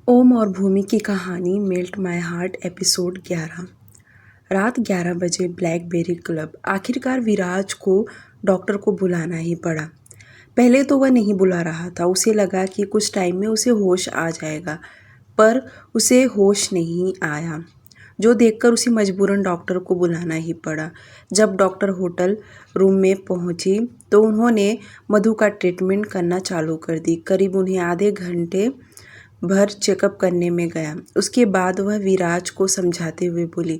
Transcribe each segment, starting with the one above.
ओम और भूमि की कहानी मेल्ट माय हार्ट एपिसोड 11। रात 11 बजे ब्लैकबेरी क्लब। आखिरकार विराज को डॉक्टर को बुलाना ही पड़ा। पहले तो वह नहीं बुला रहा था। उसे लगा कि कुछ टाइम में उसे होश आ जाएगा, पर उसे होश नहीं आया, जो देखकर उसे मजबूरन डॉक्टर को बुलाना ही पड़ा। जब डॉक्टर होटल रूम में पहुंची तो उन्होंने मधु का ट्रीटमेंट करना चालू कर दी। करीब उन्हें आधे घंटे भर चेकअप करने में गया। उसके बाद वह विराज को समझाते हुए बोली,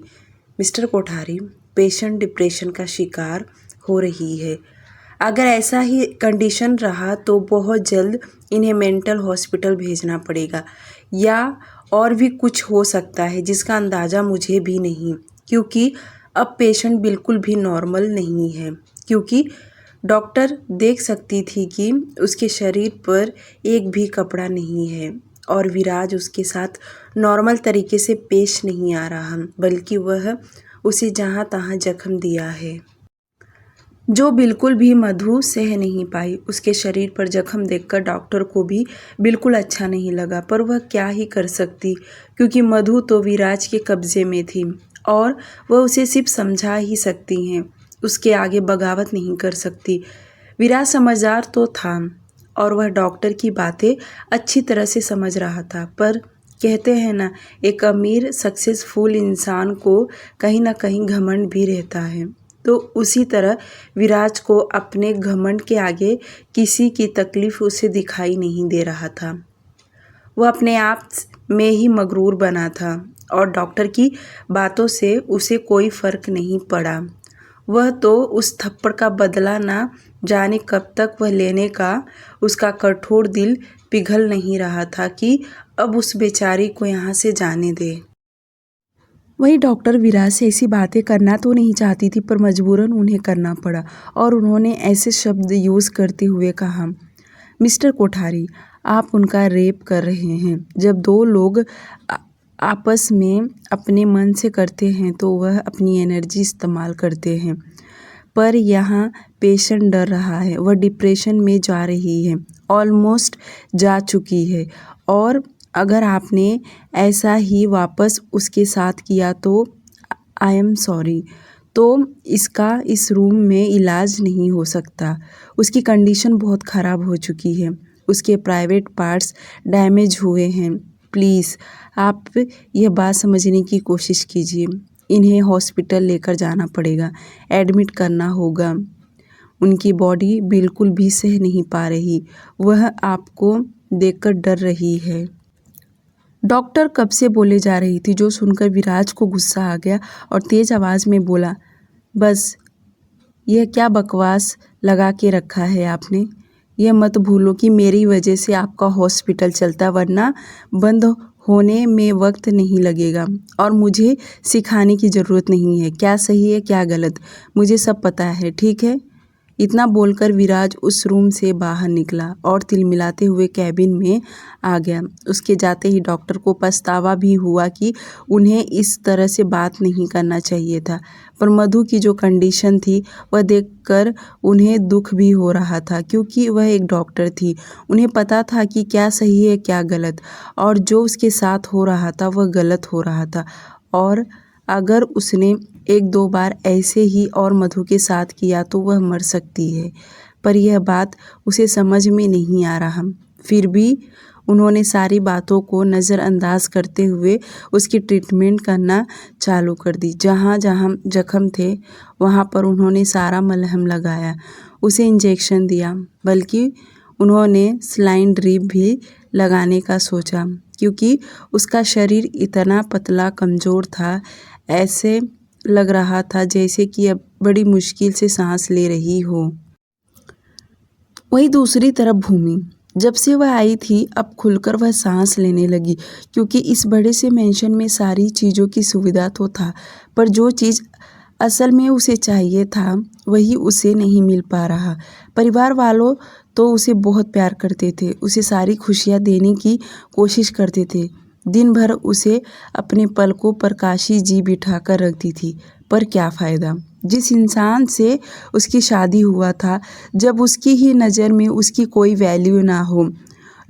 मिस्टर कोठारी, पेशेंट डिप्रेशन का शिकार हो रही है। अगर ऐसा ही कंडीशन रहा तो बहुत जल्द इन्हें मेंटल हॉस्पिटल भेजना पड़ेगा, या और भी कुछ हो सकता है जिसका अंदाज़ा मुझे भी नहीं, क्योंकि अब पेशेंट बिल्कुल भी नॉर्मल नहीं है। क्योंकि डॉक्टर देख सकती थी कि उसके शरीर पर एक भी कपड़ा नहीं है और विराज उसके साथ नॉर्मल तरीके से पेश नहीं आ रहा, बल्कि वह उसे जहाँ तहाँ जख्म दिया है, जो बिल्कुल भी मधु सह नहीं पाई। उसके शरीर पर जख्म देखकर डॉक्टर को भी बिल्कुल अच्छा नहीं लगा, पर वह क्या ही कर सकती, क्योंकि मधु तो विराज के कब्जे में थी और वह उसे सिर्फ समझा ही सकती हैं, उसके आगे बगावत नहीं कर सकती। विराज समझदार तो था और वह डॉक्टर की बातें अच्छी तरह से समझ रहा था, पर कहते हैं ना, एक अमीर सक्सेसफुल इंसान को कहीं ना कहीं घमंड भी रहता है। तो उसी तरह विराज को अपने घमंड के आगे किसी की तकलीफ उसे दिखाई नहीं दे रहा था। वह अपने आप में ही मगरूर बना था और डॉक्टर की बातों से उसे कोई फर्क नहीं पड़ा। वह तो उस थप्पड़ का बदला ना जाने कब तक वह लेने का उसका कठोर दिल पिघल नहीं रहा था कि अब उस बेचारी को यहाँ से जाने दे। वही डॉक्टर विराज से ऐसी बातें करना तो नहीं चाहती थी, पर मजबूरन उन्हें करना पड़ा और उन्होंने ऐसे शब्द यूज़ करते हुए कहा, मिस्टर कोठारी, आप उनका रेप कर रहे हैं। जब दो लोग आपस में अपने मन से करते हैं तो वह अपनी एनर्जी इस्तेमाल करते हैं, पर यहाँ पेशेंट डर रहा है। वह डिप्रेशन में जा रही है, ऑलमोस्ट जा चुकी है, और अगर आपने ऐसा ही वापस उसके साथ किया तो आई एम सॉरी, तो इसका इस रूम में इलाज नहीं हो सकता। उसकी कंडीशन बहुत ख़राब हो चुकी है, उसके प्राइवेट पार्ट्स डैमेज हुए हैं। प्लीज़ आप यह बात समझने की कोशिश कीजिए। इन्हें हॉस्पिटल लेकर जाना पड़ेगा, एडमिट करना होगा। उनकी बॉडी बिल्कुल भी सह नहीं पा रही, वह आपको देखकर डर रही है। डॉक्टर कब से बोले जा रही थी, जो सुनकर विराज को गुस्सा आ गया और तेज़ आवाज़ में बोला, बस यह क्या बकवास लगा के रखा है आपने। यह मत भूलो कि मेरी वजह से आपका हॉस्पिटल चलता, वरना बंद होने में वक्त नहीं लगेगा। और मुझे सिखाने की ज़रूरत नहीं है, क्या सही है क्या गलत, मुझे सब पता है, ठीक है। इतना बोलकर विराज उस रूम से बाहर निकला और तिलमिलाते हुए कैबिन में आ गया। उसके जाते ही डॉक्टर को पछतावा भी हुआ कि उन्हें इस तरह से बात नहीं करना चाहिए था, पर मधु की जो कंडीशन थी वह देखकर उन्हें दुख भी हो रहा था, क्योंकि वह एक डॉक्टर थी। उन्हें पता था कि क्या सही है क्या गलत, और जो उसके साथ हो रहा था वह गलत हो रहा था, और अगर उसने एक दो बार ऐसे ही और मधु के साथ किया तो वह मर सकती है। पर यह बात उसे समझ में नहीं आ रहा। फिर भी उन्होंने सारी बातों को नज़रअंदाज करते हुए उसकी ट्रीटमेंट करना चालू कर दी। जहाँ जहाँ जख्म थे वहाँ पर उन्होंने सारा मलहम लगाया, उसे इंजेक्शन दिया, बल्कि उन्होंने सलाइन ड्रिप भी लगाने का सोचा, क्योंकि उसका शरीर इतना पतला कमज़ोर था, ऐसे लग रहा था जैसे कि अब बड़ी मुश्किल से सांस ले रही हो। वहीं दूसरी तरफ भूमि, जब से वह आई थी अब खुलकर वह सांस लेने लगी, क्योंकि इस बड़े से मेंशन में सारी चीज़ों की सुविधा तो था, पर जो चीज़ असल में उसे चाहिए था वही उसे नहीं मिल पा रहा। परिवार वालों तो उसे बहुत प्यार करते थे, उसे सारी खुशियाँ देने की कोशिश करते थे। दिन भर उसे अपने पलकों पर काशी जी बिठाकर रखती थी, पर क्या फ़ायदा। जिस इंसान से उसकी शादी हुआ था, जब उसकी ही नज़र में उसकी कोई वैल्यू ना हो,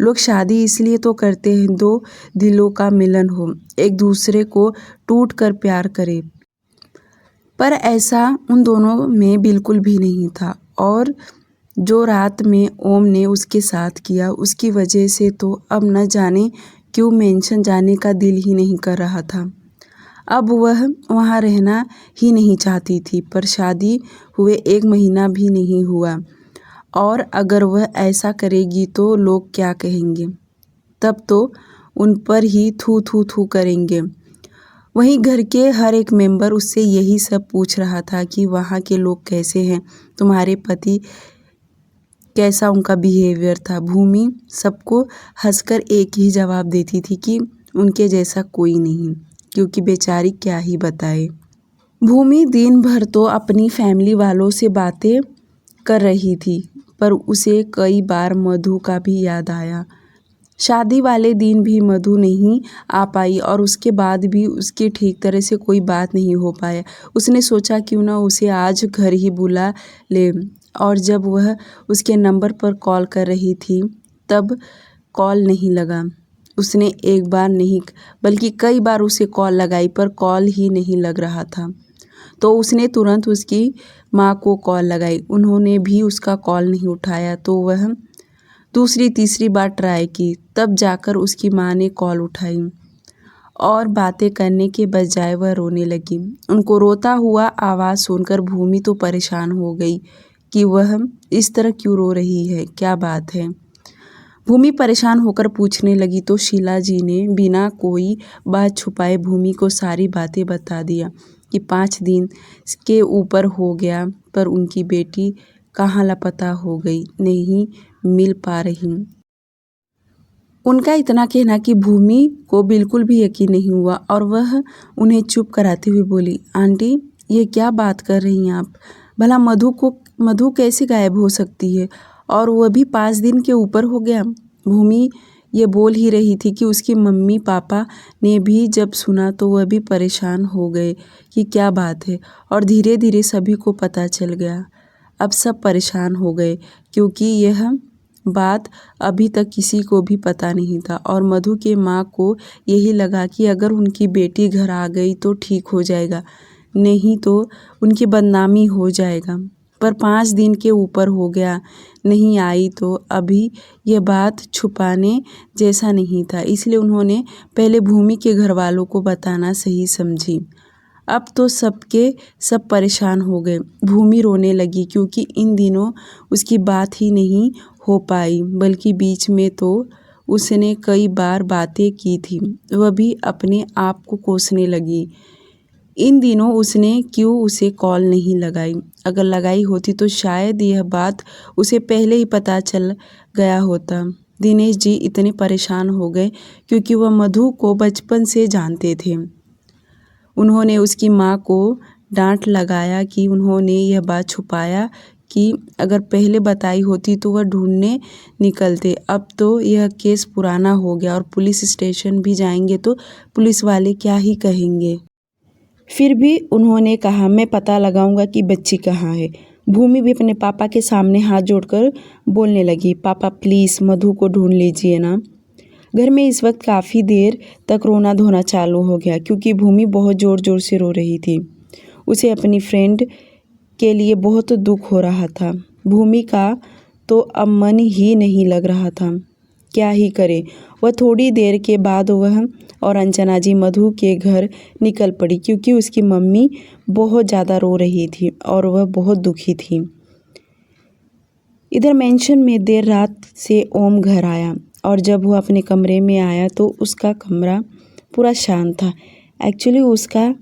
लोग शादी इसलिए तो करते हैं, दो दिलों का मिलन हो, एक दूसरे को टूट कर प्यार करे। पर ऐसा उन दोनों में बिल्कुल भी नहीं था। और जो रात में ओम ने उसके साथ किया, उसकी वजह से तो अब न जाने क्यों मेंशन जाने का दिल ही नहीं कर रहा था। अब वह वहाँ रहना ही नहीं चाहती थी। पर शादी हुए 1 महीना भी नहीं हुआ और अगर वह ऐसा करेगी तो लोग क्या कहेंगे? तब तो उन पर ही थू थू थू करेंगे। वहीं घर के हर एक मेंबर उससे यही सब पूछ रहा था कि वहाँ के लोग कैसे हैं, तुम्हारे पति कैसा उनका बिहेवियर था। भूमि सबको हंसकर एक ही जवाब देती थी कि उनके जैसा कोई नहीं, क्योंकि बेचारी क्या ही बताए। भूमि दिन भर तो अपनी फैमिली वालों से बातें कर रही थी, पर उसे कई बार मधु का भी याद आया। शादी वाले दिन भी मधु नहीं आ पाई और उसके बाद भी उसकी ठीक तरह से कोई बात नहीं हो पाया। उसने सोचा क्यों ना उसे आज घर ही बुला ले, और जब वह उसके नंबर पर कॉल कर रही थी तब कॉल नहीं लगा। उसने एक बार नहीं बल्कि कई बार उसे कॉल लगाई, पर कॉल ही नहीं लग रहा था। तो उसने तुरंत उसकी माँ को कॉल लगाई, उन्होंने भी उसका कॉल नहीं उठाया। तो वह दूसरी तीसरी बार ट्राई की, तब जाकर उसकी माँ ने कॉल उठाई और बातें करने के बजाय वह रोने लगी। उनको रोता हुआ आवाज़ सुनकर भूमि तो परेशान हो गई कि वह इस तरह क्यों रो रही है, क्या बात है। भूमि परेशान होकर पूछने लगी तो शीला जी ने बिना कोई बात छुपाए भूमि को सारी बातें बता दिया कि 5 दिन के ऊपर हो गया, पर उनकी बेटी कहाँ लापता हो गई, नहीं मिल पा रही। उनका इतना कहना कि भूमि को बिल्कुल भी यकीन नहीं हुआ और वह उन्हें चुप कराते हुए बोली, आंटी ये क्या बात कर रही हैं आप? भला मधु कैसे गायब हो सकती है, और वह भी 5 दिन के ऊपर हो गया। भूमि ये बोल ही रही थी कि उसकी मम्मी पापा ने भी जब सुना तो वह भी परेशान हो गए कि क्या बात है, और धीरे धीरे सभी को पता चल गया। अब सब परेशान हो गए क्योंकि यह बात अभी तक किसी को भी पता नहीं था, और मधु के माँ को यही लगा कि अगर उनकी बेटी घर आ गई तो ठीक हो जाएगा, नहीं तो उनकी बदनामी हो जाएगा। पर 5 दिन के ऊपर हो गया, नहीं आई, तो अभी यह बात छुपाने जैसा नहीं था, इसलिए उन्होंने पहले भूमि के घर वालों को बताना सही समझी। अब तो सबके सब परेशान हो गए। भूमि रोने लगी क्योंकि इन दिनों उसकी बात ही नहीं हो पाई, बल्कि बीच में तो उसने कई बार बातें की थी। वह भी अपने आप को कोसने लगी। इन दिनों उसने क्यों उसे कॉल नहीं लगाई? अगर लगाई होती तो शायद यह बात उसे पहले ही पता चल गया होता। दिनेश जी इतने परेशान हो गए क्योंकि वह मधु को बचपन से जानते थे। उन्होंने उसकी माँ को डांट लगाया कि उन्होंने यह बात छुपाया, कि अगर पहले बताई होती तो वह ढूंढने निकलते। अब तो यह केस पुराना हो गया और पुलिस स्टेशन भी जाएंगे तो पुलिस वाले क्या ही कहेंगे। फिर भी उन्होंने कहा, मैं पता लगाऊंगा कि बच्ची कहाँ है। भूमि भी अपने पापा के सामने हाथ जोड़कर बोलने लगी, पापा प्लीज़ मधु को ढूंढ लीजिए ना। घर में इस वक्त काफ़ी देर तक रोना धोना चालू हो गया क्योंकि भूमि बहुत ज़ोर ज़ोर से रो रही थी। उसे अपनी फ्रेंड के लिए बहुत दुख हो रहा था। भूमि का तो अब मन ही नहीं लग रहा था, क्या ही करे। वह थोड़ी देर के बाद वह और अंजना जी मधु के घर निकल पड़ी क्योंकि उसकी मम्मी बहुत ज़्यादा रो रही थी और वह बहुत दुखी थी। इधर मेंशन में देर रात से ओम घर आया और जब वह अपने कमरे में आया तो उसका कमरा पूरा शांत था। एक्चुअली उसका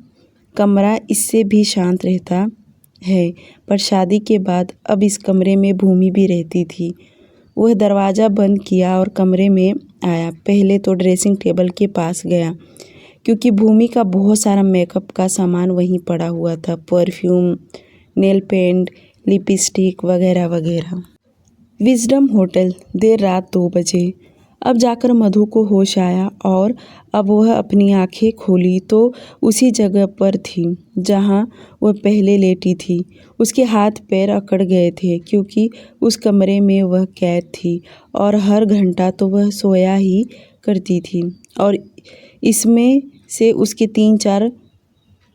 कमरा इससे भी शांत रहता है, पर शादी के बाद अब इस कमरे में भूमि भी रहती थी। वह दरवाज़ा बंद किया और कमरे में आया। पहले तो ड्रेसिंग टेबल के पास गया क्योंकि भूमि का बहुत सारा मेकअप का सामान वहीं पड़ा हुआ था, परफ्यूम, नेल पेंट, लिपस्टिक वगैरह वगैरह। विजडम होटल, देर रात 2 बजे। अब जाकर मधु को होश आया और अब वह अपनी आंखें खोली तो उसी जगह पर थी जहां वह पहले लेटी थी। उसके हाथ पैर अकड़ गए थे क्योंकि उस कमरे में वह कैद थी और हर घंटा तो वह सोया ही करती थी और इसमें से उसके 3-4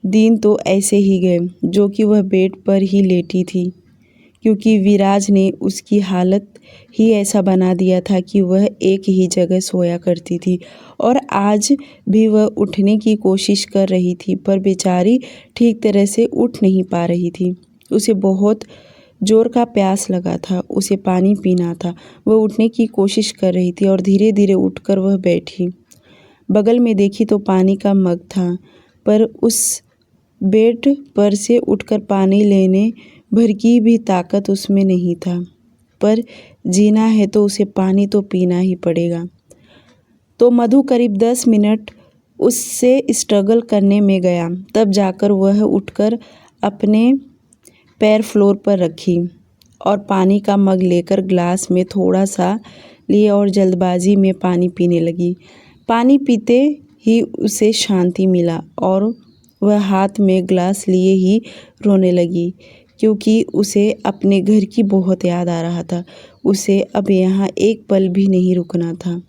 दिन तो ऐसे ही गए जो कि वह बेड पर ही लेटी थी क्योंकि विराज ने उसकी हालत ही ऐसा बना दिया था कि वह एक ही जगह सोया करती थी और आज भी वह उठने की कोशिश कर रही थी पर बेचारी ठीक तरह से उठ नहीं पा रही थी। उसे बहुत जोर का प्यास लगा था, उसे पानी पीना था। वह उठने की कोशिश कर रही थी और धीरे धीरे उठकर वह बैठी। बगल में देखी तो पानी का मग था पर उस बेड पर से उठकर पानी लेने भर की भी ताकत उसमें नहीं था। पर जीना है तो उसे पानी तो पीना ही पड़ेगा। तो मधु करीब 10 मिनट उससे स्ट्रगल करने में गया। तब जाकर वह उठकर अपने पैर फ्लोर पर रखी और पानी का मग लेकर ग्लास में थोड़ा सा लिए और जल्दबाजी में पानी पीने लगी। पानी पीते ही उसे शांति मिला और वह हाथ में ग्लास लिए ही रोने लगी क्योंकि उसे अपने घर की बहुत याद आ रहा था। उसे अब यहाँ एक पल भी नहीं रुकना था।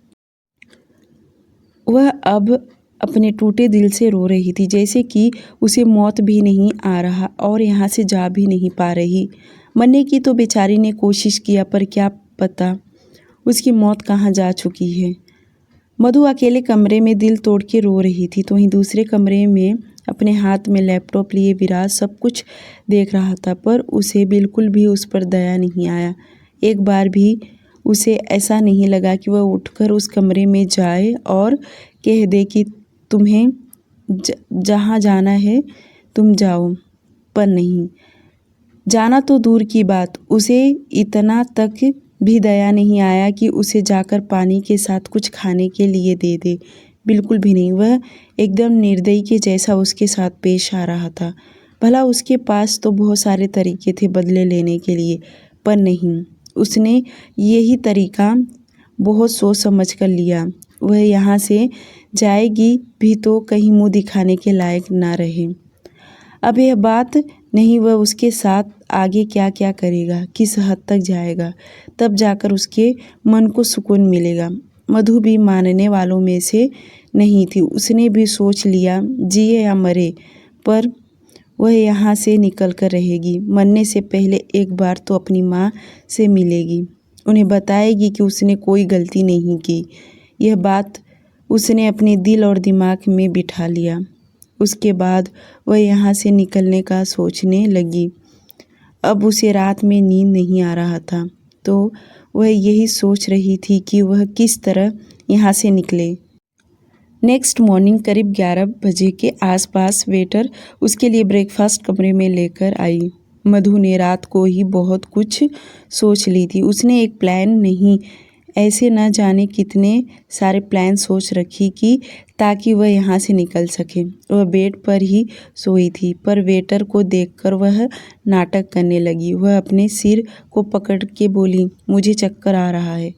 वह अब अपने टूटे दिल से रो रही थी जैसे कि उसे मौत भी नहीं आ रहा और यहाँ से जा भी नहीं पा रही। मरने की तो बेचारी ने कोशिश किया पर क्या पता उसकी मौत कहाँ जा चुकी है। मधु अकेले कमरे में दिल तोड़ के रो रही थी तो वहीं दूसरे कमरे में अपने हाथ में लैपटॉप लिए विराज सब कुछ देख रहा था पर उसे बिल्कुल भी उस पर दया नहीं आया। एक बार भी उसे ऐसा नहीं लगा कि वह उठकर उस कमरे में जाए और कह दे कि तुम्हें जहाँ जाना है तुम जाओ, पर नहीं। जाना तो दूर की बात, उसे इतना तक भी दया नहीं आया कि उसे जाकर पानी के साथ कुछ खाने के लिए दे दे। बिल्कुल भी नहीं। वह एकदम निर्दयी के जैसा उसके साथ पेश आ रहा था। भला उसके पास तो बहुत सारे तरीके थे बदले लेने के लिए, पर नहीं, उसने यही तरीका बहुत सोच समझ कर लिया। वह यहाँ से जाएगी भी तो कहीं मुँह दिखाने के लायक ना रहे। अब यह बात नहीं वह उसके साथ आगे क्या क्या करेगा, किस हद तक जाएगा, तब जाकर उसके मन को सुकून मिलेगा। मधु भी मानने वालों में से नहीं थी। उसने भी सोच लिया जिए या मरे पर वह यहाँ से निकल कर रहेगी। मरने से पहले एक बार तो अपनी माँ से मिलेगी, उन्हें बताएगी कि उसने कोई गलती नहीं की। यह बात उसने अपने दिल और दिमाग में बिठा लिया। उसके बाद वह यहाँ से निकलने का सोचने लगी। अब उसे रात में नींद नहीं आ रहा था तो वह यही सोच रही थी कि वह किस तरह यहाँ से निकले। नेक्स्ट मॉर्निंग करीब 11 बजे के आसपास वेटर उसके लिए ब्रेकफास्ट कमरे में लेकर आई। मधु ने रात को ही बहुत कुछ सोच ली थी। उसने एक प्लान नहीं, ऐसे न जाने कितने सारे प्लान सोच रखी कि ताकि वह यहाँ से निकल सके। वह बेड पर ही सोई थी पर वेटर को देखकर वह नाटक करने लगी। वह अपने सिर को पकड़ के बोली, मुझे चक्कर आ रहा है,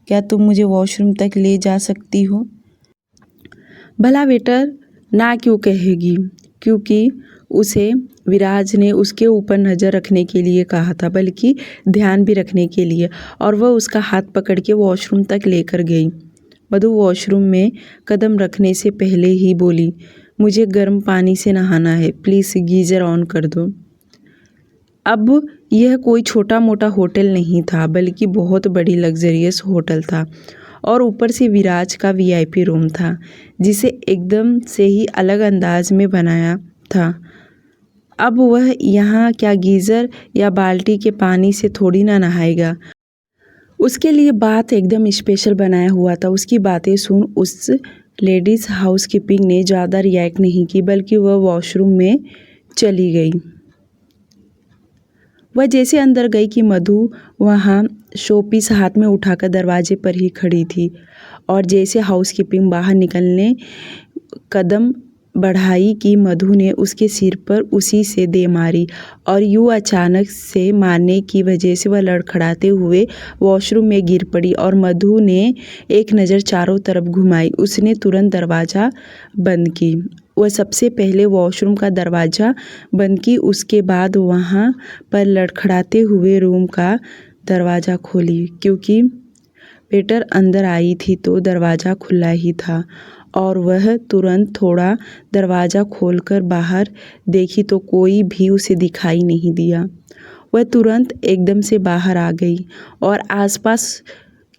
क्या तुम मुझे वॉशरूम तक ले जा सकती हो? भला वेटर ना क्यों कहेगी, क्योंकि उसे विराज ने उसके ऊपर नज़र रखने के लिए कहा था, बल्कि ध्यान भी रखने के लिए, और वह उसका हाथ पकड़ के वॉशरूम तक लेकर गई। मधु वॉशरूम में कदम रखने से पहले ही बोली, मुझे गर्म पानी से नहाना है, प्लीज़ गीज़र ऑन कर दो। अब यह कोई छोटा मोटा होटल नहीं था बल्कि बहुत बड़ी लग्जरियस होटल था और ऊपर से विराज का वीआईपी रूम था जिसे एकदम से ही अलग अंदाज में बनाया था। अब वह यहाँ क्या गीज़र या बाल्टी के पानी से थोड़ी ना नहाएगा, उसके लिए बात एकदम स्पेशल बनाया हुआ था। उसकी बातें सुन उस लेडीज़ हाउसकीपिंग ने ज़्यादा रिएक्ट नहीं की बल्कि वह वॉशरूम में चली गई। वह जैसे अंदर गई कि मधु वहाँ शोपीस हाथ में उठाकर दरवाजे पर ही खड़ी थी और जैसे हाउसकीपिंग बाहर निकलने कदम बढ़ाई कि मधु ने उसके सिर पर उसी से दे मारी और यूँ अचानक से मारने की वजह से वह लड़खड़ाते हुए वॉशरूम में गिर पड़ी और मधु ने एक नज़र चारों तरफ घुमाई। उसने तुरंत दरवाज़ा बंद की। वह सबसे पहले वॉशरूम का दरवाज़ा बंद की, उसके बाद वहाँ पर लड़खड़ाते हुए रूम का दरवाज़ा खोली। क्योंकि वेटर अंदर आई थी तो दरवाज़ा खुला ही था और वह तुरंत थोड़ा दरवाज़ा खोलकर बाहर देखी तो कोई भी उसे दिखाई नहीं दिया। वह तुरंत एकदम से बाहर आ गई और आसपास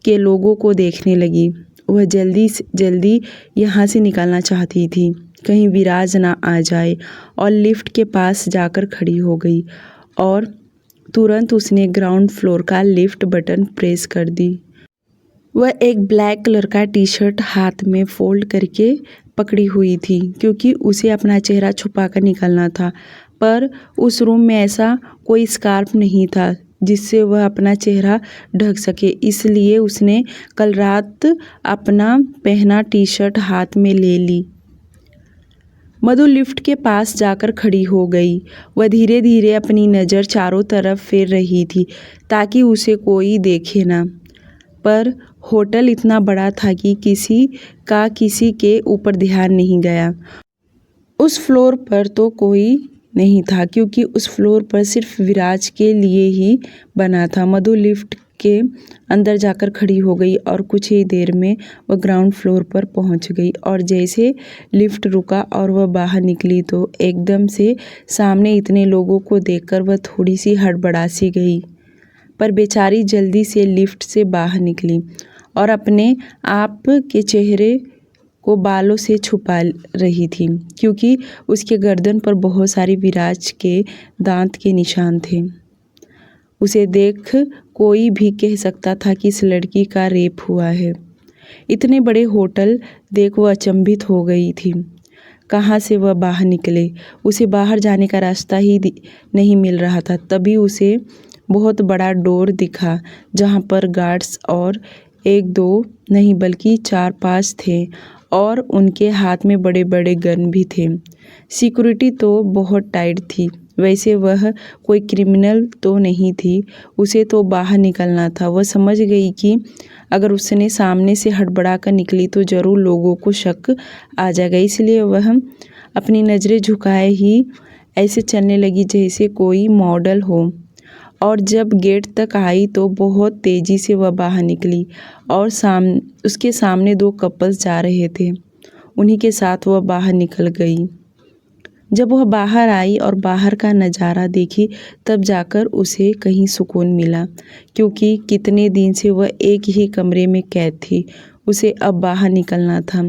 के लोगों को देखने लगी। वह जल्दी यहाँ से निकलना चाहती थी, कहीं विराज ना आ जाए, और लिफ्ट के पास जाकर खड़ी हो गई और तुरंत उसने ग्राउंड फ्लोर का लिफ्ट बटन प्रेस कर दी। वह एक ब्लैक कलर का टी शर्ट हाथ में फोल्ड करके पकड़ी हुई थी क्योंकि उसे अपना चेहरा छुपा कर निकलना था, पर उस रूम में ऐसा कोई स्कार्फ नहीं था जिससे वह अपना चेहरा ढक सके। इसलिए उसने कल रात अपना पहना टी शर्ट हाथ में ले ली। मधु लिफ्ट के पास जाकर खड़ी हो गई। वह धीरे धीरे अपनी नज़र चारों तरफ फेर रही थी ताकि उसे कोई देखे ना, पर होटल इतना बड़ा था कि किसी के ऊपर ध्यान नहीं गया। उस फ्लोर पर तो कोई नहीं था क्योंकि उस फ्लोर पर सिर्फ विराज के लिए ही बना था। मधु लिफ्ट के अंदर जाकर खड़ी हो गई और कुछ ही देर में वह ग्राउंड फ्लोर पर पहुंच गई और जैसे लिफ्ट रुका और वह बाहर निकली तो एकदम से सामने इतने लोगों को देखकर वह थोड़ी सी हड़बड़ा सी गई। पर बेचारी जल्दी से लिफ्ट से बाहर निकली और अपने आप के चेहरे को बालों से छुपा रही थी क्योंकि उसके गर्दन पर बहुत सारी विराज के दांत के निशान थे। उसे देख कोई भी कह सकता था कि इस लड़की का रेप हुआ है। इतने बड़े होटल देख वह अचंभित हो गई थी। कहाँ से वह बाहर निकले? उसे बाहर जाने का रास्ता ही नहीं मिल रहा था। तभी उसे बहुत बड़ा डोर दिखा जहाँ पर गार्ड्स और एक दो नहीं बल्कि 4-5 थे और उनके हाथ में बड़े बड़े गन भी थे। सिक्योरिटी तो बहुत टाइट थी। वैसे वह कोई क्रिमिनल तो नहीं थी, उसे तो बाहर निकलना था। वह समझ गई कि अगर उसने सामने से हड़बड़ा कर निकली तो ज़रूर लोगों को शक आ जाएगा। इसलिए वह अपनी नज़रें झुकाए ही ऐसे चलने लगी जैसे कोई मॉडल हो और जब गेट तक आई तो बहुत तेज़ी से वह बाहर निकली और उसके सामने 2 कपल्स जा रहे थे। उन्हीं के साथ वह बाहर निकल गई। जब वह बाहर आई और बाहर का नज़ारा देखी तब जाकर उसे कहीं सुकून मिला क्योंकि कितने दिन से वह एक ही कमरे में कैद थी। उसे अब बाहर निकलना था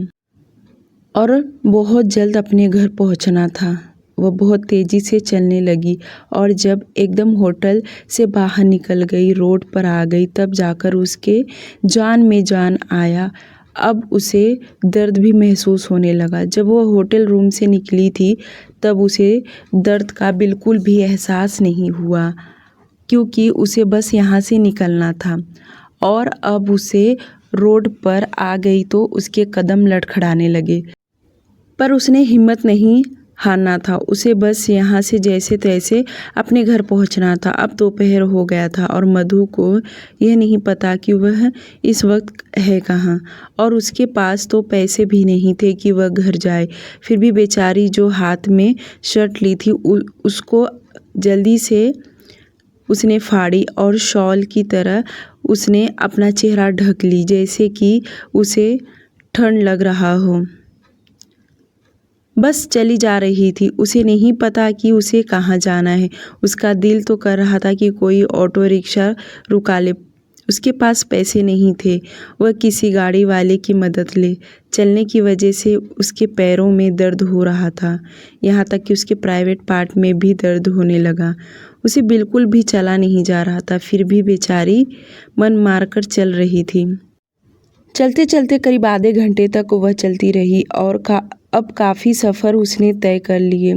और बहुत जल्द अपने घर पहुंचना था। वह बहुत तेज़ी से चलने लगी और जब एकदम होटल से बाहर निकल गई, रोड पर आ गई, तब जाकर उसके जान में जान आया। अब उसे दर्द भी महसूस होने लगा। जब वह होटल रूम से निकली थी तब उसे दर्द का बिल्कुल भी एहसास नहीं हुआ क्योंकि उसे बस यहाँ से निकलना था और अब उसे रोड पर आ गई तो उसके कदम लड़खड़ाने लगे, पर उसने हिम्मत नहीं हारना था। उसे बस यहाँ से जैसे तैसे अपने घर पहुँचना था। अब दोपहर हो गया था और मधु को यह नहीं पता कि वह इस वक्त है कहाँ और उसके पास तो पैसे भी नहीं थे कि वह घर जाए। फिर भी बेचारी जो हाथ में शर्ट ली थी उसको जल्दी से उसने फाड़ी और शॉल की तरह उसने अपना चेहरा ढक ली जैसे कि उसे ठंड लग रहा हो। बस चली जा रही थी। उसे नहीं पता कि उसे कहाँ जाना है। उसका दिल तो कर रहा था कि कोई ऑटो रिक्शा रुका ले। उसके पास पैसे नहीं थे। वह किसी गाड़ी वाले की मदद ले। चलने की वजह से उसके पैरों में दर्द हो रहा था, यहाँ तक कि उसके प्राइवेट पार्ट में भी दर्द होने लगा। उसे बिल्कुल भी चला नहीं जा रहा था। फिर भी बेचारी मन मारकर चल रही थी। चलते चलते करीब आधे घंटे तक वह चलती रही और अब काफ़ी सफ़र उसने तय कर लिए।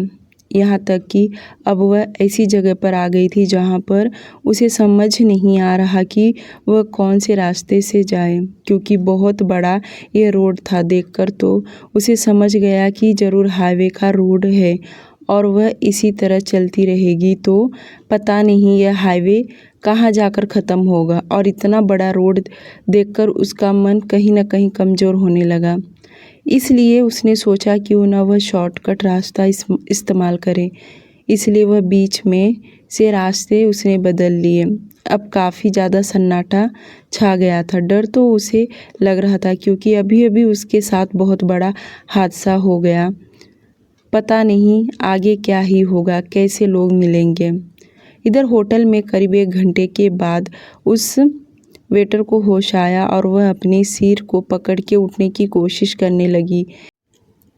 यहाँ तक कि अब वह ऐसी जगह पर आ गई थी जहाँ पर उसे समझ नहीं आ रहा कि वह कौन से रास्ते से जाए, क्योंकि बहुत बड़ा ये रोड था। देखकर तो उसे समझ गया कि ज़रूर हाईवे का रोड है और वह इसी तरह चलती रहेगी तो पता नहीं यह हाईवे कहाँ जाकर ख़त्म होगा। और इतना बड़ा रोड देखकर उसका मन कहीं न कहीं कमज़ोर होने लगा। इसलिए उसने सोचा क्यों ना वह शॉर्टकट रास्ता इस्तेमाल करे। इसलिए वह बीच में से रास्ते उसने बदल लिए। अब काफ़ी ज़्यादा सन्नाटा छा गया था। डर तो उसे लग रहा था क्योंकि अभी-अभी उसके साथ बहुत बड़ा हादसा हो गया। पता नहीं आगे क्या ही होगा, कैसे लोग मिलेंगे। इधर होटल में करीब 1 घंटे के बाद उस वेटर को होश आया और वह अपने सिर को पकड़ के उठने की कोशिश करने लगी।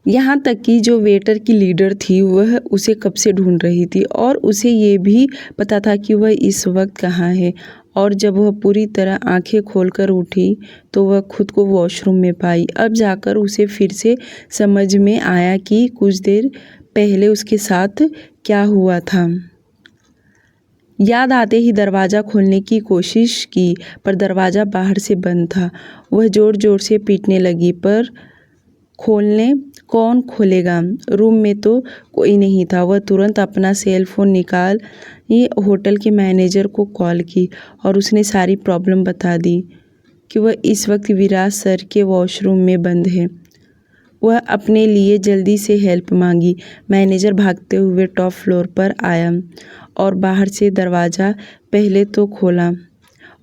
यहाँ तक कि जो वेटर की लीडर थी वह उसे कब से ढूंढ रही थी और उसे ये भी पता था कि वह इस वक्त कहाँ है। और जब वह पूरी तरह आंखें खोलकर उठी तो वह खुद को वॉशरूम में पाई। अब जाकर उसे फिर से समझ में आया कि कुछ देर पहले उसके साथ क्या हुआ था। याद आते ही दरवाज़ा खोलने की कोशिश की पर दरवाज़ा बाहर से बंद था। वह ज़ोर ज़ोर से पीटने लगी पर कौन खोलेगा। रूम में तो कोई नहीं था। वह तुरंत अपना सेल फ़ोन निकाल होटल के मैनेजर को कॉल की और उसने सारी प्रॉब्लम बता दी कि वह इस वक्त विराज सर के वॉशरूम में बंद है। वह अपने लिए जल्दी से हेल्प मांगी। मैनेजर भागते हुए टॉप फ्लोर पर आया और बाहर से दरवाज़ा पहले तो खोला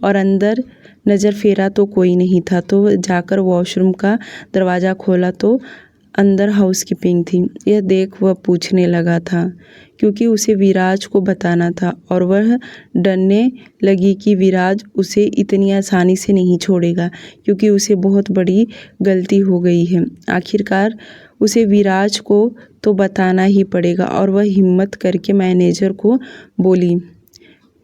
और अंदर नज़र फेरा तो कोई नहीं था। तो जाकर वॉशरूम का दरवाज़ा खोला तो अंदर हाउसकीपिंग थी। यह देख वह पूछने लगा था क्योंकि उसे विराज को बताना था और वह डरने लगी कि विराज उसे इतनी आसानी से नहीं छोड़ेगा क्योंकि उसे बहुत बड़ी गलती हो गई है। आखिरकार उसे विराज को तो बताना ही पड़ेगा और वह हिम्मत करके मैनेजर को बोली,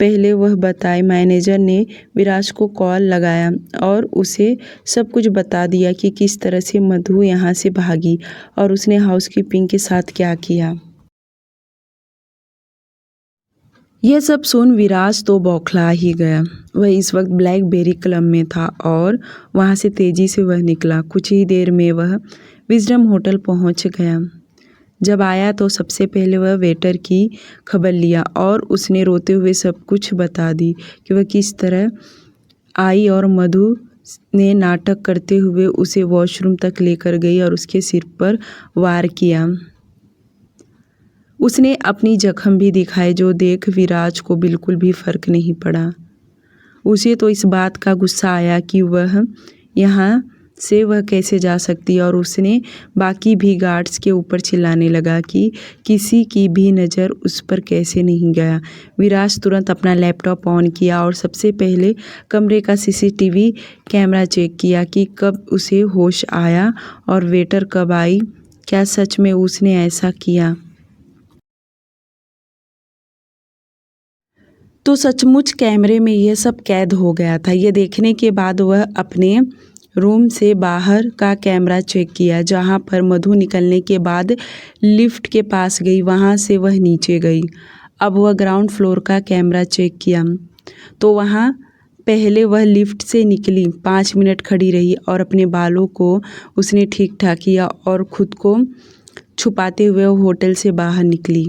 पहले वह बताए। मैनेजर ने विराज को कॉल लगाया और उसे सब कुछ बता दिया कि किस तरह से मधु यहाँ से भागी और उसने हाउसकीपिंग के साथ क्या किया। यह सब सुन विराज तो बौखला ही गया। वह इस वक्त ब्लैकबेरी क्लब में था और वहाँ से तेज़ी से वह निकला। कुछ ही देर में वह विजडम होटल पहुँच गया। जब आया तो सबसे पहले वह वेटर की खबर लिया और उसने रोते हुए सब कुछ बता दी कि वह किस तरह आई और मधु ने नाटक करते हुए उसे वॉशरूम तक लेकर गई और उसके सिर पर वार किया। उसने अपनी जख्म भी दिखाए जो देख विराज को बिल्कुल भी फर्क नहीं पड़ा। उसे तो इस बात का गुस्सा आया कि वह यहाँ से वह कैसे जा सकती और उसने बाकी भी गार्ड्स के ऊपर चिल्लाने लगा कि किसी की भी नज़र उस पर कैसे नहीं गया। विराज तुरंत अपना लैपटॉप ऑन किया और सबसे पहले कमरे का सीसीटीवी कैमरा चेक किया कि कब उसे होश आया और वेटर कब आई। क्या सच में उसने ऐसा किया? तो सचमुच कैमरे में यह सब कैद हो गया था। यह देखने के बाद वह अपने रूम से बाहर का कैमरा चेक किया जहां पर मधु निकलने के बाद लिफ्ट के पास गई, वहां से वह नीचे गई। अब वह ग्राउंड फ्लोर का कैमरा चेक किया तो वहां पहले वह लिफ्ट से निकली, 5 मिनट खड़ी रही और अपने बालों को उसने ठीक ठाक किया और खुद को छुपाते हुए होटल से बाहर निकली।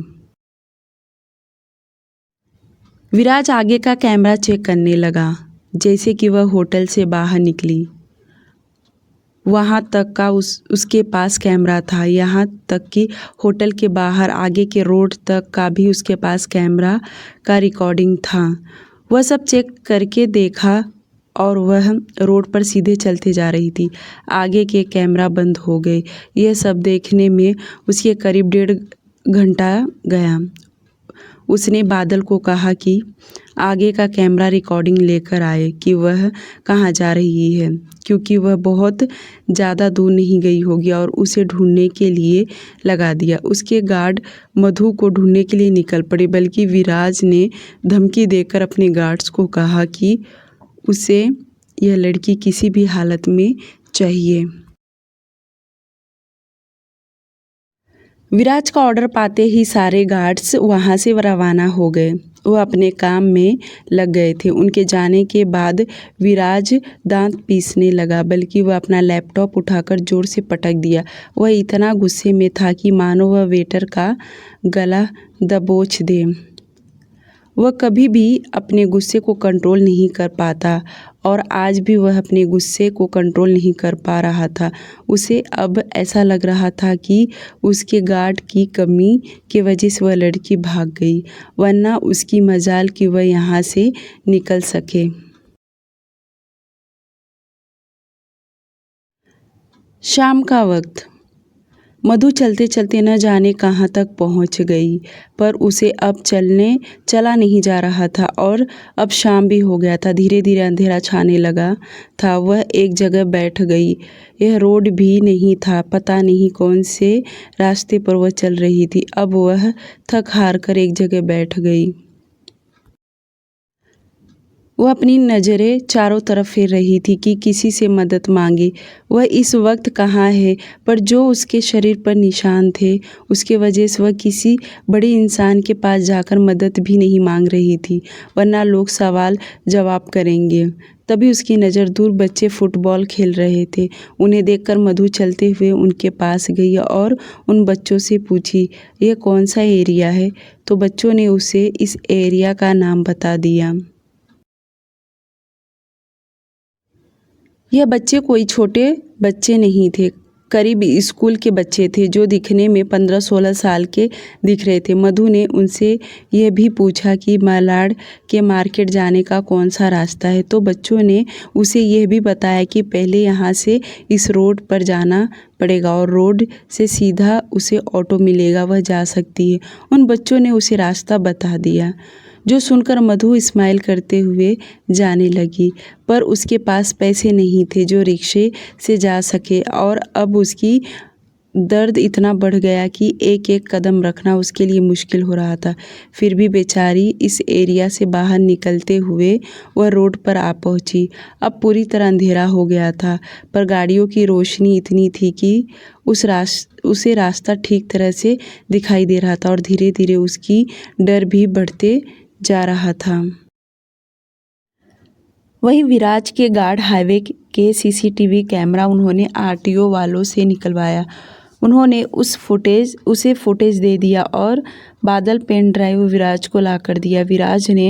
विराज आगे का कैमरा चेक करने लगा। जैसे कि वह होटल से बाहर निकली वहाँ तक का उसके पास कैमरा था। यहाँ तक कि होटल के बाहर आगे के रोड तक का भी उसके पास कैमरा का रिकॉर्डिंग था। वह सब चेक करके देखा और वह रोड पर सीधे चलते जा रही थी। आगे के कैमरा बंद हो गए। यह सब देखने में उसके करीब 1.5 घंटा गया। उसने बादल को कहा कि आगे का कैमरा रिकॉर्डिंग लेकर आए कि वह कहाँ जा रही है, क्योंकि वह बहुत ज़्यादा दूर नहीं गई होगी और उसे ढूंढने के लिए लगा दिया। उसके गार्ड मधु को ढूंढने के लिए निकल पड़े, बल्कि विराज ने धमकी देकर अपने गार्ड्स को कहा कि उसे यह लड़की किसी भी हालत में चाहिए। विराज का ऑर्डर पाते ही सारे गार्ड्स वहाँ से रवाना हो गए। वह अपने काम में लग गए थे। उनके जाने के बाद विराज दांत पीसने लगा, बल्कि वह अपना लैपटॉप उठाकर जोर से पटक दिया। वह इतना गुस्से में था कि मानो वह वेटर का गला दबोच दे। वह कभी भी अपने गुस्से को कंट्रोल नहीं कर पाता और आज भी वह अपने गुस्से को कंट्रोल नहीं कर पा रहा था। उसे अब ऐसा लग रहा था कि उसके गार्ड की कमी की वजह से वह लड़की भाग गई, वरना उसकी मजाल कि वह यहाँ से निकल सके। शाम का वक्त। मधु चलते चलते न जाने कहाँ तक पहुँच गई, पर उसे अब चला नहीं जा रहा था और अब शाम भी हो गया था। धीरे धीरे अंधेरा छाने लगा था। वह एक जगह बैठ गई। यह रोड भी नहीं था, पता नहीं कौन से रास्ते पर वह चल रही थी। अब वह थक हार कर एक जगह बैठ गई। वह अपनी नज़रें चारों तरफ फेर रही थी कि किसी से मदद मांगे। वह इस वक्त कहाँ है, पर जो उसके शरीर पर निशान थे उसके वजह से वह किसी बड़े इंसान के पास जाकर मदद भी नहीं मांग रही थी, वरना लोग सवाल जवाब करेंगे। तभी उसकी नज़र दूर बच्चे फुटबॉल खेल रहे थे। उन्हें देखकर मधु चलते हुए उनके पास गई और उन बच्चों से पूछी, यह कौन सा एरिया है? तो बच्चों ने उसे इस एरिया का नाम बता दिया। यह बच्चे कोई छोटे बच्चे नहीं थे, करीब स्कूल के बच्चे थे जो दिखने में 15-16 साल के दिख रहे थे। मधु ने उनसे यह भी पूछा कि मालाड के मार्केट जाने का कौन सा रास्ता है, तो बच्चों ने उसे यह भी बताया कि पहले यहाँ से इस रोड पर जाना पड़ेगा और रोड से सीधा उसे ऑटो मिलेगा, वह जा सकती है। उन बच्चों ने उसे रास्ता बता दिया, जो सुनकर मधु स्माइल करते हुए जाने लगी। पर उसके पास पैसे नहीं थे जो रिक्शे से जा सके और अब उसकी दर्द इतना बढ़ गया कि एक एक कदम रखना उसके लिए मुश्किल हो रहा था। फिर भी बेचारी इस एरिया से बाहर निकलते हुए वह रोड पर आ पहुंची। अब पूरी तरह अंधेरा हो गया था, पर गाड़ियों की रोशनी इतनी थी कि उसे रास्ता ठीक तरह से दिखाई दे रहा था और धीरे धीरे उसकी डर भी बढ़ते जा रहा था। वहीं विराज के गार्ड हाईवे के सीसीटीवी कैमरा उन्होंने आरटीओ वालों से निकलवाया। उन्होंने उसे फुटेज दे दिया और बादल पेन ड्राइव विराज को ला कर दिया। विराज ने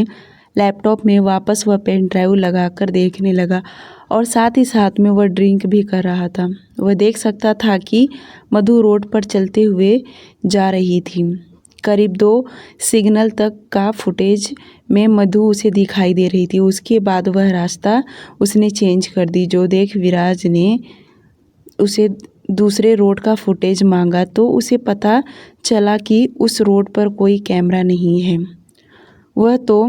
लैपटॉप में वापस वह पेन ड्राइव लगाकर देखने लगा और साथ ही साथ में वह ड्रिंक भी कर रहा था। वह देख सकता था कि मधु रोड पर चलते हुए जा रही थी। करीब 2 सिग्नल तक का फुटेज में मधु उसे दिखाई दे रही थी। उसके बाद वह रास्ता उसने चेंज कर दी। जो देख विराज ने उसे दूसरे रोड का फुटेज मांगा तो उसे पता चला कि उस रोड पर कोई कैमरा नहीं है, वह तो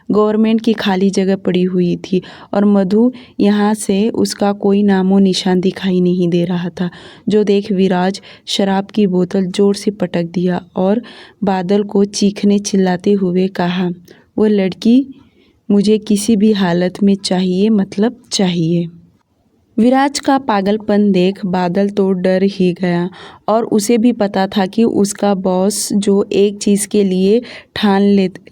गवर्नमेंट की खाली जगह पड़ी हुई थी और मधु यहाँ से उसका कोई नामो निशान दिखाई नहीं दे रहा था। जो देख विराज शराब की बोतल जोर से पटक दिया और बादल को चीखने चिल्लाते हुए कहा, वो लड़की मुझे किसी भी हालत में चाहिए, मतलब चाहिए। विराज का पागलपन देख बादल तो डर ही गया और उसे भी पता था कि उसका बॉस जो एक चीज़ के लिए ठान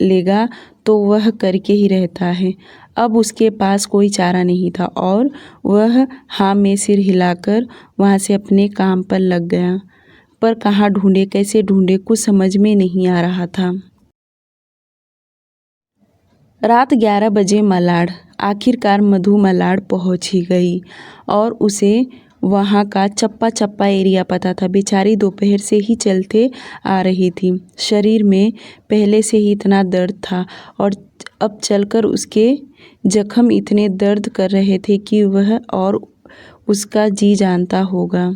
लेगा तो वह करके ही रहता है। अब उसके पास कोई चारा नहीं था और वह हाँ में सिर हिलाकर वहाँ से अपने काम पर लग गया। पर कहाँ ढूंढे, कैसे ढूंढे, कुछ समझ में नहीं आ रहा था। रात 11 बजे मलाड। आखिरकार मधु मलाड पहुंच ही गई और उसे वहाँ का चप्पा चप्पा एरिया पता था। बेचारी दोपहर से ही चलते आ रही थी। शरीर में पहले से ही इतना दर्द था और अब चलकर उसके जख्म इतने दर्द कर रहे थे कि वह और उसका जी जानता होगा।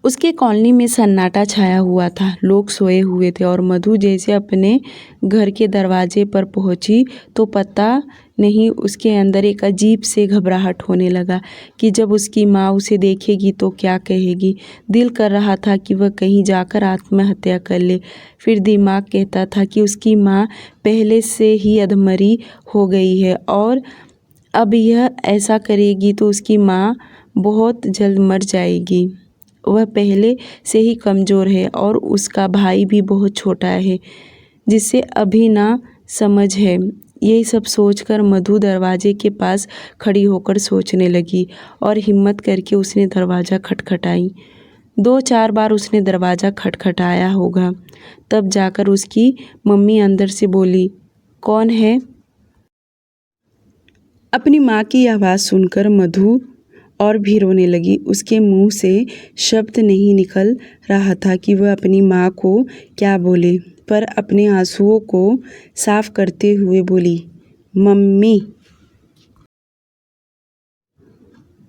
उसके कॉलोनी में सन्नाटा छाया हुआ था। लोग सोए हुए थे और मधु जैसे अपने घर के दरवाजे पर पहुंची तो पता नहीं उसके अंदर एक अजीब से घबराहट होने लगा कि जब उसकी माँ उसे देखेगी तो क्या कहेगी। दिल कर रहा था कि वह कहीं जाकर आत्महत्या कर ले, फिर दिमाग कहता था कि उसकी माँ पहले से ही अधमरी हो गई है और अब यह ऐसा करेगी तो उसकी माँ बहुत जल्द मर जाएगी। वह पहले से ही कमज़ोर है और उसका भाई भी बहुत छोटा है जिसे अभी ना समझ है। यही सब सोचकर मधु दरवाजे के पास खड़ी होकर सोचने लगी और हिम्मत करके उसने दरवाज़ा खटखटाई। 2-4 बार उसने दरवाज़ा खटखटाया होगा, तब जाकर उसकी मम्मी अंदर से बोली, कौन है? अपनी माँ की आवाज़ सुनकर मधु और भी रोने लगी। उसके मुंह से शब्द नहीं निकल रहा था कि वह अपनी माँ को क्या बोले, पर अपने आंसुओं को साफ करते हुए बोली, मम्मी।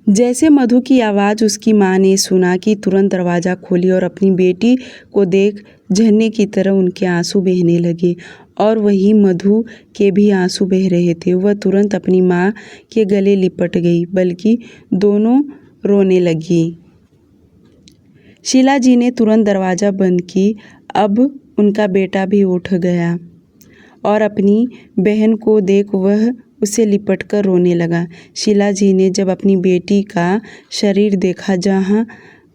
जैसे मधु की आवाज़ उसकी माँ ने सुना कि तुरंत दरवाज़ा खोली और अपनी बेटी को देख झरने की तरह उनके आंसू बहने लगे और वहीं मधु के भी आंसू बह रहे थे। वह तुरंत अपनी माँ के गले लिपट गई, बल्कि दोनों रोने लगी। शीला जी ने तुरंत दरवाज़ा बंद की। अब उनका बेटा भी उठ गया और अपनी बहन को देख वह उसे लिपटकर रोने लगा। शीला जी ने जब अपनी बेटी का शरीर देखा जहाँ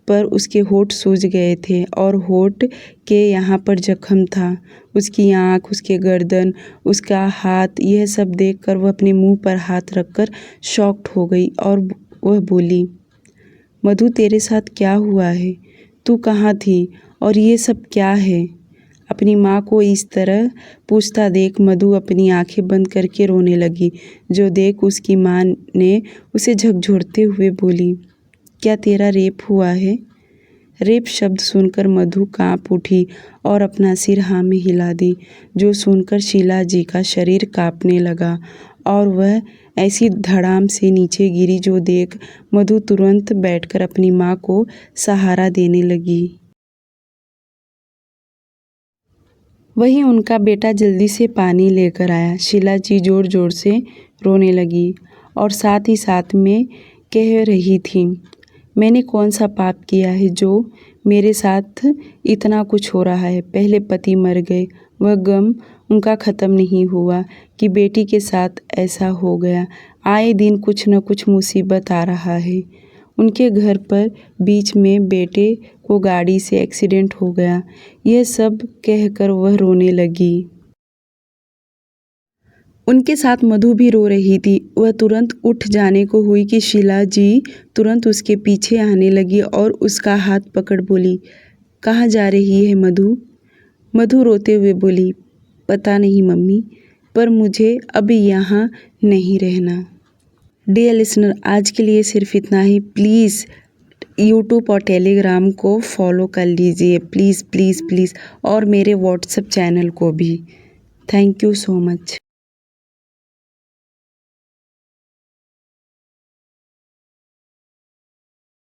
पर उसके होंठ सूज गए थे और होंठ के यहाँ पर जख्म था, उसकी आँख, उसके गर्दन, उसका हाथ, यह सब देखकर वह अपने मुंह पर हाथ रखकर शॉक्ड हो गई और वह बोली, मधु तेरे साथ क्या हुआ है? तू कहाँ थी और ये सब क्या है? अपनी माँ को इस तरह पूछता देख मधु अपनी आंखें बंद करके रोने लगी, जो देख उसकी माँ ने उसे झकझोरते हुए बोली, क्या तेरा रेप हुआ है? रेप शब्द सुनकर मधु कांप उठी और अपना सिर हाँ में हिला दी, जो सुनकर शीला जी का शरीर कांपने लगा और वह ऐसी धड़ाम से नीचे गिरी, जो देख मधु तुरंत बैठकर अपनी माँ को सहारा देने लगी। वहीं उनका बेटा जल्दी से पानी लेकर आया। शीला जी ज़ोर ज़ोर से रोने लगी और साथ ही साथ में कह रही थी, मैंने कौन सा पाप किया है जो मेरे साथ इतना कुछ हो रहा है? पहले पति मर गए, वह गम उनका ख़त्म नहीं हुआ कि बेटी के साथ ऐसा हो गया। आए दिन कुछ न कुछ मुसीबत आ रहा है। उनके घर पर बीच में बेटे को गाड़ी से एक्सीडेंट हो गया। यह सब कहकर वह रोने लगी। उनके साथ मधु भी रो रही थी। वह तुरंत उठ जाने को हुई कि शीला जी तुरंत उसके पीछे आने लगी और उसका हाथ पकड़ बोली, कहाँ जा रही है मधु? मधु रोते हुए बोली, पता नहीं मम्मी, पर मुझे अब यहाँ नहीं रहना। डियर लिसनर, आज के लिए सिर्फ इतना ही। प्लीज़ यूट्यूब और टेलीग्राम को फॉलो कर लीजिए, प्लीज़ प्लीज़ प्लीज़, और मेरे व्हाट्सएप चैनल को भी। Thank you so much.